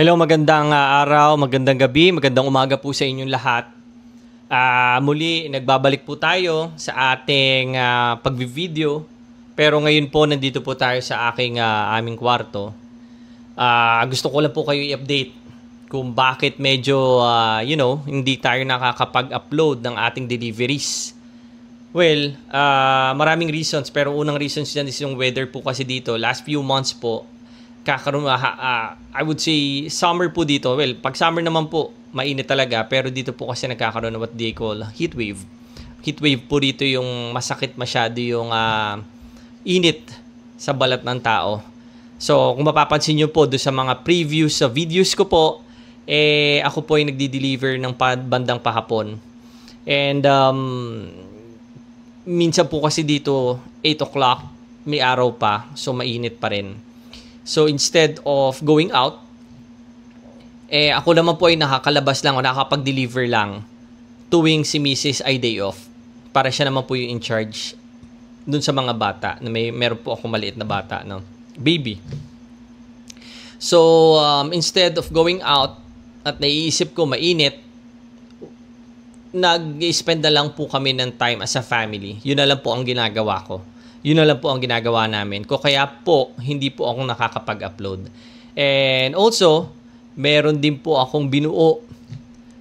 Hello, magandang araw, magandang gabi, magandang umaga po sa inyong lahat. Muli, nagbabalik po tayo sa ating pagvi-video. Pero ngayon po, nandito po tayo sa aming kwarto. Gusto ko lang po kayo i-update kung bakit medyo, hindi tayo nakakapag-upload ng ating deliveries. Well, maraming reasons, pero unang reasons dyan is yung weather po kasi dito. Last few months po, kakaroon, I would say, summer po dito. Well, pag summer naman po, mainit talaga. Pero dito po kasi nagkakaroon ng what they call heat wave. Heat wave po dito yung masakit masyado yung init sa balat ng tao. So, kung mapapansin nyo po, do sa mga previous videos ko po, ako po ay nagdi-deliver ng bandang pahapon. And, minsan po kasi dito, 8 o'clock, may araw pa, so mainit pa rin. So, instead of going out, ako naman po ay nakakalabas lang o nakakapag-deliver lang tuwing si Mrs. ay day off. Para siya naman po yung in charge dun sa mga bata. Na meron po ako maliit na bata, no? Baby. So, instead of going out at naiisip ko mainit, nag-spend na lang po kami ng time as a family. Yun na lang po ang ginagawa ko. Yun na lang po ang ginagawa namin. Kaya po, hindi po ako nakakapag-upload. And also, meron din po akong binuo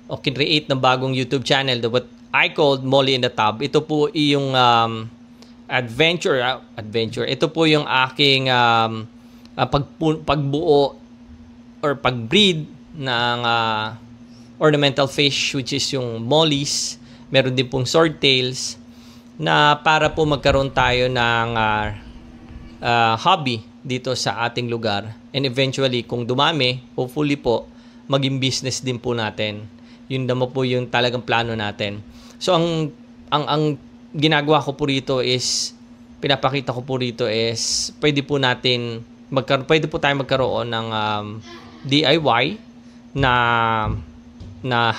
o create ng bagong YouTube channel, what I called Molly in the Tub. Ito po yung adventure. Ito po yung aking pagbuo or pagbreed ng ornamental fish, which is yung mollies. Meron din pong swordtails, na para po magkaroon tayo ng hobby dito sa ating lugar. And eventually, kung dumami, hopefully po, maging business din po natin. Yun naman po yung talagang plano natin. So, ang ginagawa ko po rito is, pinapakita ko po rito is, pwede po tayo magkaroon ng DIY na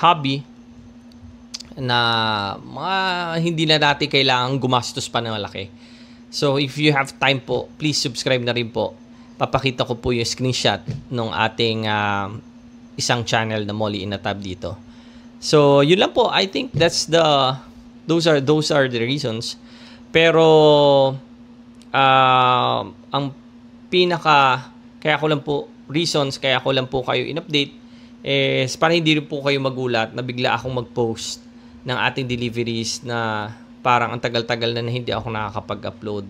hobby, na hindi na natin kailangan gumastos pa ng malaki. So, if you have time po, please subscribe na rin po. Papakita ko po yung screenshot ng ating isang channel na Molly in the Tub dito. So, yun lang po. I think those are the reasons. Pero, ang kaya ko lang po kayo in-update is para hindi rin po kayo magulat na bigla akong mag-post ng ating deliveries na parang ang tagal-tagal na hindi ako nakakapag-upload.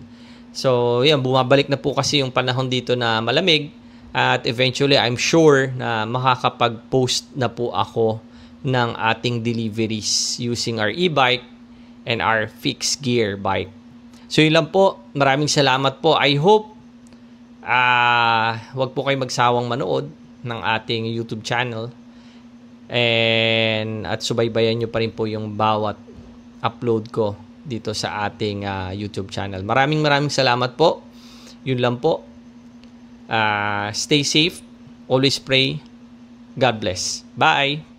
So, yan, bumabalik na po kasi yung panahon dito na malamig at eventually, I'm sure na makakapag-post na po ako ng ating deliveries using our e-bike and our fixed gear bike. So, yun lang po. Maraming salamat po. I hope wag po kayo magsawang manood ng ating YouTube channel. At subaybayan nyo pa rin po yung bawat upload ko dito sa ating YouTube channel. Maraming salamat po. Yun lang po. Stay safe. Always pray. God bless. Bye!